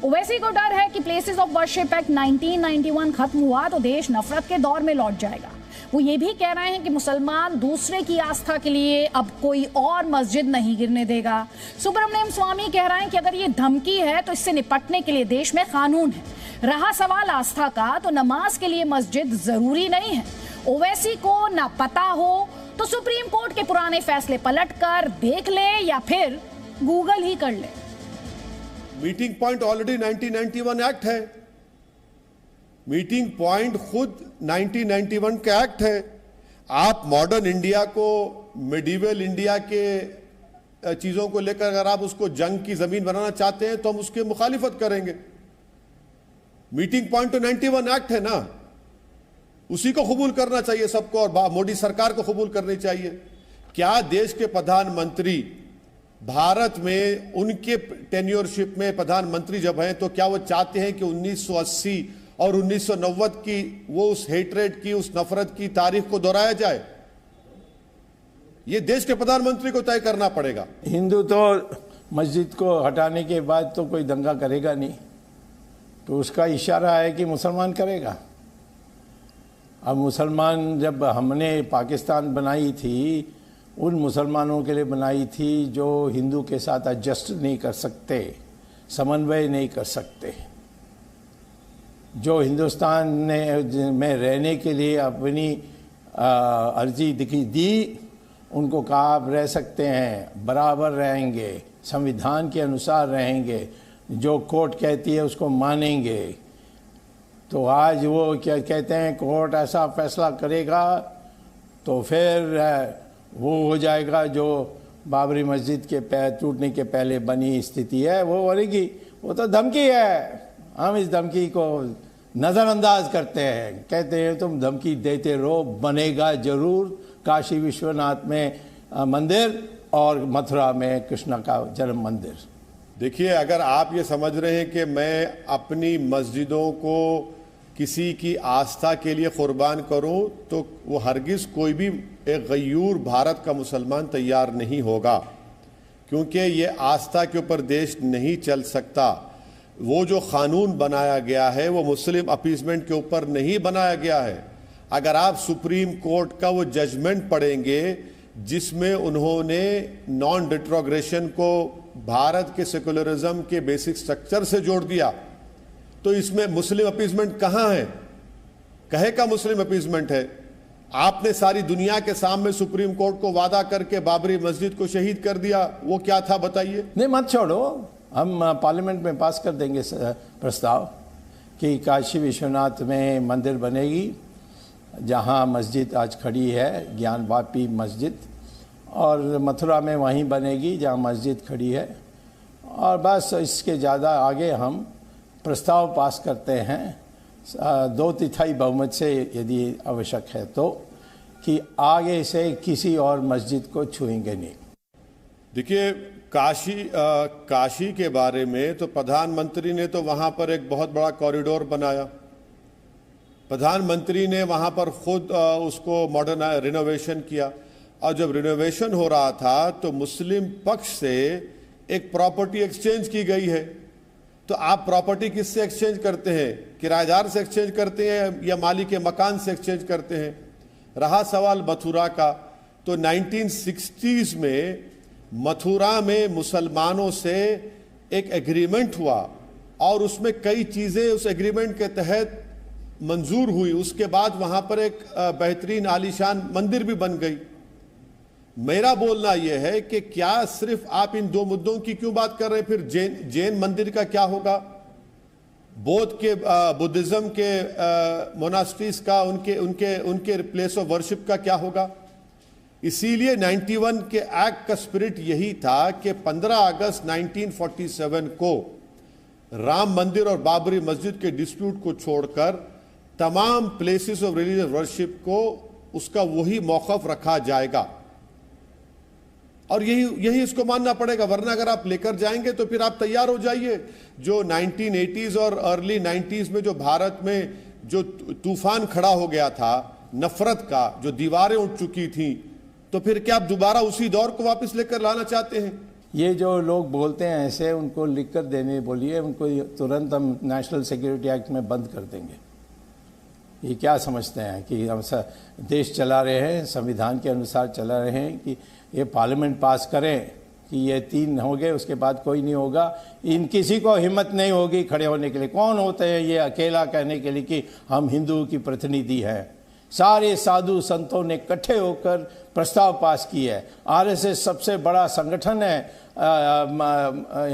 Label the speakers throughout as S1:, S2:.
S1: ओवैसी को डर है कि प्लेसेस ऑफ वर्शिप एक्ट 1991 खत्म हुआ तो देश नफरत के दौर में लौट जाएगा। वो ये भी कह रहे हैं कि मुसलमान दूसरे की आस्था के लिए अब कोई और मस्जिद नहीं गिरने देगा। सुब्रमण्यम स्वामी कह रहे हैं कि अगर ये धमकी है तो इससे निपटने के लिए देश में कानून है। रहा सवाल आस्था का, तो नमाज के लिए मस्जिद जरूरी नहीं है। ओवैसी को ना पता हो तो सुप्रीम कोर्ट के पुराने फैसले पलट कर देख ले या फिर गूगल ही कर ले।
S2: मीटिंग पॉइंट ऑलरेडी 1991 एक्ट है। मीटिंग पॉइंट खुद 1991 का एक्ट है। आप मॉडर्न इंडिया को, मिडिवल इंडिया के चीजों को लेकर अगर आप उसको जंग की जमीन बनाना चाहते हैं तो हम उसकी मुखालिफत करेंगे। मीटिंग पॉइंट तो 91 एक्ट है ना, उसी को कबूल करना चाहिए सबको, और मोदी सरकार को कबूल करनी चाहिए। क्या देश के प्रधानमंत्री भारत में उनके टेन्योरशिप में प्रधानमंत्री जब हैं तो क्या वो चाहते हैं कि 1980 और 1990 की वो उस हेट्रेड की, उस नफरत की तारीख को दोहराया जाए? ये देश के प्रधानमंत्री को तय करना पड़ेगा।
S3: हिंदू तो मस्जिद को हटाने के बाद तो कोई दंगा करेगा नहीं, तो उसका इशारा है कि मुसलमान करेगा। अब मुसलमान, जब हमने पाकिस्तान बनाई थी, उन मुसलमानों के लिए बनाई थी जो हिंदू के साथ एडजस्ट नहीं कर सकते, समन्वय नहीं कर सकते, जो हिंदुस्तान में रहने के लिए अपनी अर्जी दी, उनको कहा आप रह सकते हैं, बराबर रहेंगे, संविधान के अनुसार रहेंगे, जो कोर्ट कहती है उसको मानेंगे। तो आज वो क्या कहते हैं, कोर्ट ऐसा फैसला करेगा तो फिर वो हो जाएगा जो बाबरी मस्जिद के पैर टूटने के पहले बनी स्थिति है वो बनेगी। वो तो धमकी है, हम इस धमकी को नज़रअंदाज करते हैं, कहते हैं तुम धमकी देते रहो, बनेगा जरूर। काशी विश्वनाथ में मंदिर और मथुरा में कृष्ण का जन्म मंदिर।
S2: देखिए, अगर आप ये समझ रहे हैं कि मैं अपनी मस्जिदों को किसी की आस्था के लिए कुर्बान करूं, तो वो हरगिज़ कोई भी एक गयूर भारत का मुसलमान तैयार नहीं होगा, क्योंकि ये आस्था के ऊपर देश नहीं चल सकता। वो जो कानून बनाया गया है वो मुस्लिम अपीसमेंट के ऊपर नहीं बनाया गया है। अगर आप सुप्रीम कोर्ट का वो जजमेंट पढ़ेंगे जिसमें उन्होंने नॉन डिट्रोग्रेशन को भारत के सेकुलरिज्म के बेसिक स्ट्रक्चर से जोड़ दिया, तो इसमें मुस्लिम अपीसमेंट कहाँ है? कहे का मुस्लिम अपीसमेंट है? आपने सारी दुनिया के सामने सुप्रीम कोर्ट को वादा करके बाबरी मस्जिद को शहीद कर दिया, वो क्या था बताइए?
S3: नहीं, मत छोड़ो, हम पार्लियामेंट में पास कर देंगे प्रस्ताव कि काशी विश्वनाथ में मंदिर बनेगी, जहां मस्जिद आज खड़ी है ज्ञानवापी मस्जिद, और मथुरा में वहीं बनेगी जहां मस्जिद खड़ी है। और बस इसके ज़्यादा आगे हम प्रस्ताव पास करते हैं 2/3 बहुमत से, यदि आवश्यक है तो, कि आगे से किसी और मस्जिद को छुएंगे नहीं।
S2: देखिए, काशी के बारे में तो प्रधानमंत्री ने तो वहां पर एक बहुत बड़ा कॉरिडोर बनाया। प्रधानमंत्री ने वहां पर खुद उसको मॉडर्न रिनोवेशन किया, और जब रिनोवेशन हो रहा था तो मुस्लिम पक्ष से एक प्रॉपर्टी एक्सचेंज की गई है। तो आप प्रॉपर्टी किससे एक्सचेंज करते हैं? किराएदार से एक्सचेंज करते हैं या मालिक के मकान से एक्सचेंज करते हैं? रहा सवाल मथुरा का, तो 1960s में मथुरा में मुसलमानों से एक एग्रीमेंट हुआ और उसमें कई चीज़ें उस एग्रीमेंट के तहत मंजूर हुई। उसके बाद वहाँ पर एक बेहतरीन आलीशान मंदिर भी बन गई। मेरा बोलना यह है कि क्या सिर्फ आप इन दो मुद्दों की क्यों बात कर रहे हैं? फिर जैन मंदिर का क्या होगा? बौद्ध के बुद्धिज्म के मोनास्ट्रीज का, उनके प्लेस ऑफ वर्शिप का क्या होगा? इसीलिए 91 के एक्ट का स्पिरिट यही था कि 15 अगस्त 1947 को राम मंदिर और बाबरी मस्जिद के डिस्प्यूट को छोड़कर तमाम प्लेसेस ऑफ रिलीजियस वर्शिप को उसका वही मौक़िफ़ रखा जाएगा, और यही इसको मानना पड़ेगा। वरना अगर आप लेकर जाएंगे तो फिर आप तैयार हो जाइए, जो 1980s और अर्ली 90s में जो भारत में जो तूफान खड़ा हो गया था नफरत का, जो दीवारें उठ चुकी थी, तो फिर क्या आप दोबारा उसी दौर को वापस लेकर लाना चाहते हैं?
S3: ये जो लोग बोलते हैं ऐसे, उनको लिख कर देने बोलिए, उनको तुरंत हम नेशनल सिक्योरिटी एक्ट में बंद कर देंगे। ये क्या समझते हैं कि हम देश चला रहे हैं, संविधान के अनुसार चला रहे हैं, कि ये पार्लियामेंट पास करें कि ये 3 हो गए उसके बाद कोई नहीं होगा। इन किसी को हिम्मत नहीं होगी खड़े होने के लिए। कौन होते हैं ये अकेला कहने के लिए कि हम हिंदुओं की प्रतिनिधि हैं? सारे साधु संतों ने इकट्ठे होकर प्रस्ताव पास किया है। आरएसएस सबसे बड़ा संगठन है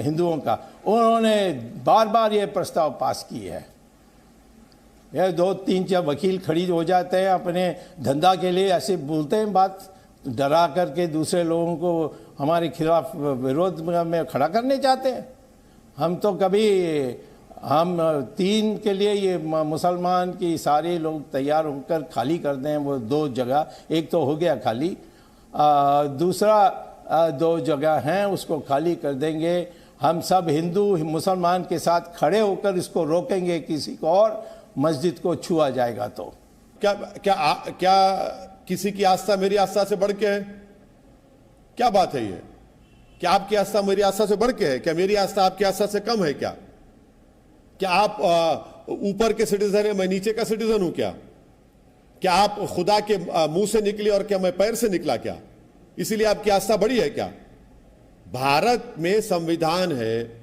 S3: हिंदुओं का, उन्होंने बार बार ये प्रस्ताव पास किया है। यह 2-3 वकील खड़ी हो जाते हैं अपने धंधा के लिए, ऐसे बोलते हैं बात, डरा करके दूसरे लोगों को हमारे खिलाफ विरोध में खड़ा करने चाहते हैं। हम तो कभी, हम 3 के लिए ये मुसलमान की सारे लोग तैयार होकर खाली कर दें वो 2 जगह, एक तो हो गया खाली, दूसरा 2 जगह हैं उसको खाली कर देंगे। हम सब हिंदू मुसलमान के साथ खड़े होकर इसको रोकेंगे, किसी को और मस्जिद को छुआ जाएगा तो।
S2: क्या किसी की आस्था मेरी आस्था से बढ़ के है? क्या बात है ये? क्या आपकी आस्था मेरी आस्था से बढ़ के है? क्या मेरी आस्था आपकी आस्था से कम है? क्या आप ऊपर के सिटीजन है, मैं नीचे का सिटीजन हूं? क्या आप खुदा के मुंह से निकले और क्या मैं पैर से निकला? क्या इसीलिए आपकी आस्था बड़ी है? क्या भारत में संविधान है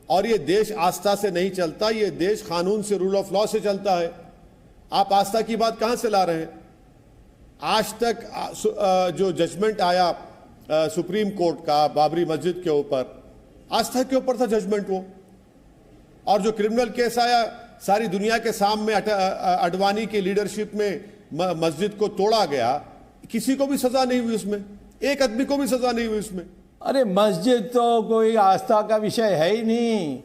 S2: और ये देश आस्था से नहीं चलता, ये देश कानून से, रूल ऑफ लॉ से चलता है। आप आस्था की बात कहां से ला रहे हैं? आज तक जो जजमेंट आया सुप्रीम कोर्ट का बाबरी मस्जिद के ऊपर, आस्था के ऊपर था जजमेंट वो। और जो क्रिमिनल केस आया सारी दुनिया के सामने, अडवाणी की लीडरशिप में मस्जिद को तोड़ा गया, किसी को भी सजा नहीं हुई उसमें, एक आदमी को भी सजा नहीं हुई उसमें।
S3: अरे मस्जिद तो कोई आस्था का विषय है ही नहीं।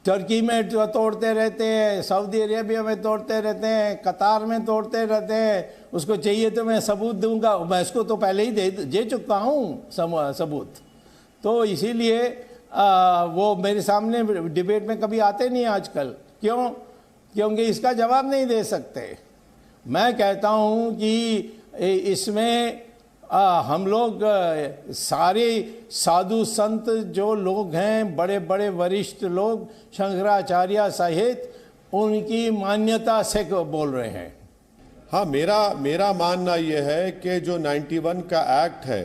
S3: टर्की में तोड़ते रहते हैं, सऊदी अरेबिया में तोड़ते रहते हैं, कतार में तोड़ते रहते हैं। उसको चाहिए तो मैं सबूत दूंगा, मैं इसको तो पहले ही दे चुका हूँ सबूत। तो इसीलिए वो मेरे सामने डिबेट में कभी आते नहीं आजकल। क्यों? क्योंकि इसका जवाब नहीं दे सकते। मैं कहता हूँ कि इसमें हम लोग सारे साधु संत जो लोग हैं, बड़े बड़े वरिष्ठ लोग, शंकराचार्य सहित, उनकी मान्यता से बोल रहे हैं।
S2: हाँ, मेरा मानना यह है कि जो 91 का एक्ट है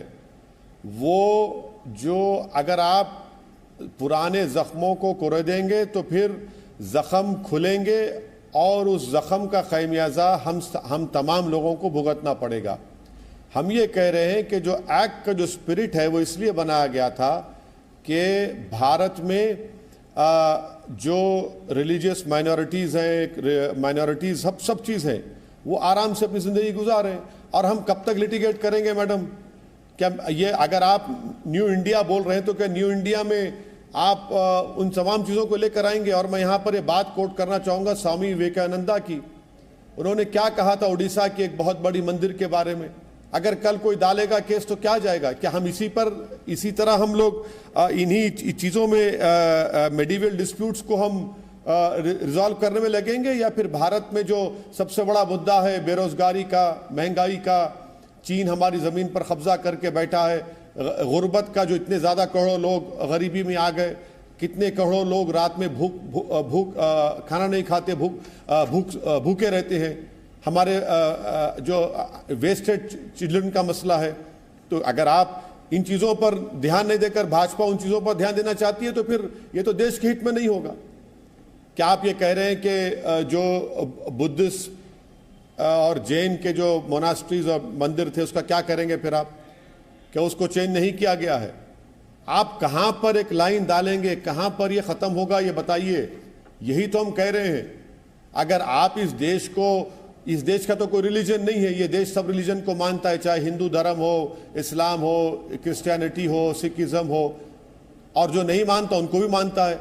S2: वो, जो अगर आप पुराने जख्मों को कुरेदेंगे तो फिर जख्म खुलेंगे और उस जख्म का खमियाजा हम तमाम लोगों को भुगतना पड़ेगा। हम ये कह रहे हैं कि जो एक्ट का जो स्पिरिट है वो इसलिए बनाया गया था कि भारत में जो रिलीजियस माइनॉरिटीज़ हैं, माइनॉरिटीज़ सब चीज़ हैं, वो आराम से अपनी ज़िंदगी गुजारें। और हम कब तक लिटिगेट करेंगे मैडम? क्या ये, अगर आप न्यू इंडिया बोल रहे हैं तो क्या न्यू इंडिया में आप उन तमाम चीज़ों को लेकर आएंगे? और मैं यहाँ पर ये बात कोट करना चाहूँगा स्वामी विवेकानंदा की। उन्होंने क्या कहा था उड़ीसा की एक बहुत बड़ी मंदिर के बारे में? अगर कल कोई डालेगा केस तो क्या जाएगा? क्या हम इसी तरह हम लोग इन्हीं चीज़ों में मेडिवल डिस्प्यूट्स को हम रिजॉल्व करने में लगेंगे? या फिर भारत में जो सबसे बड़ा मुद्दा है बेरोजगारी का, महंगाई का, चीन हमारी ज़मीन पर कब्जा करके बैठा है, गुर्बत का, जो इतने ज़्यादा करोड़ों लोग गरीबी में आ गए, कितने करोड़ों लोग रात में भूख खाना नहीं खाते, भूखे रहते हैं, हमारे जो वेस्टेड चिल्ड्रन का मसला है। तो अगर आप इन चीज़ों पर ध्यान नहीं देकर भाजपा उन चीज़ों पर ध्यान देना चाहती है तो फिर ये तो देश के हित में नहीं होगा। क्या आप ये कह रहे हैं कि जो बुद्धिस्ट और जैन के जो मोनास्ट्रीज और मंदिर थे उसका क्या करेंगे फिर आप? क्या उसको चेंज नहीं किया गया है? आप कहाँ पर एक लाइन डालेंगे, कहाँ पर ये ख़त्म होगा, ये बताइए। यही तो हम कह रहे हैं। अगर आप इस देश का तो कोई रिलीजन नहीं है, ये देश सब रिलीजन को मानता है, चाहे हिंदू धर्म हो, इस्लाम हो, क्रिश्चियनिटी हो, सिखिज्म हो, और जो नहीं मानता उनको भी मानता है।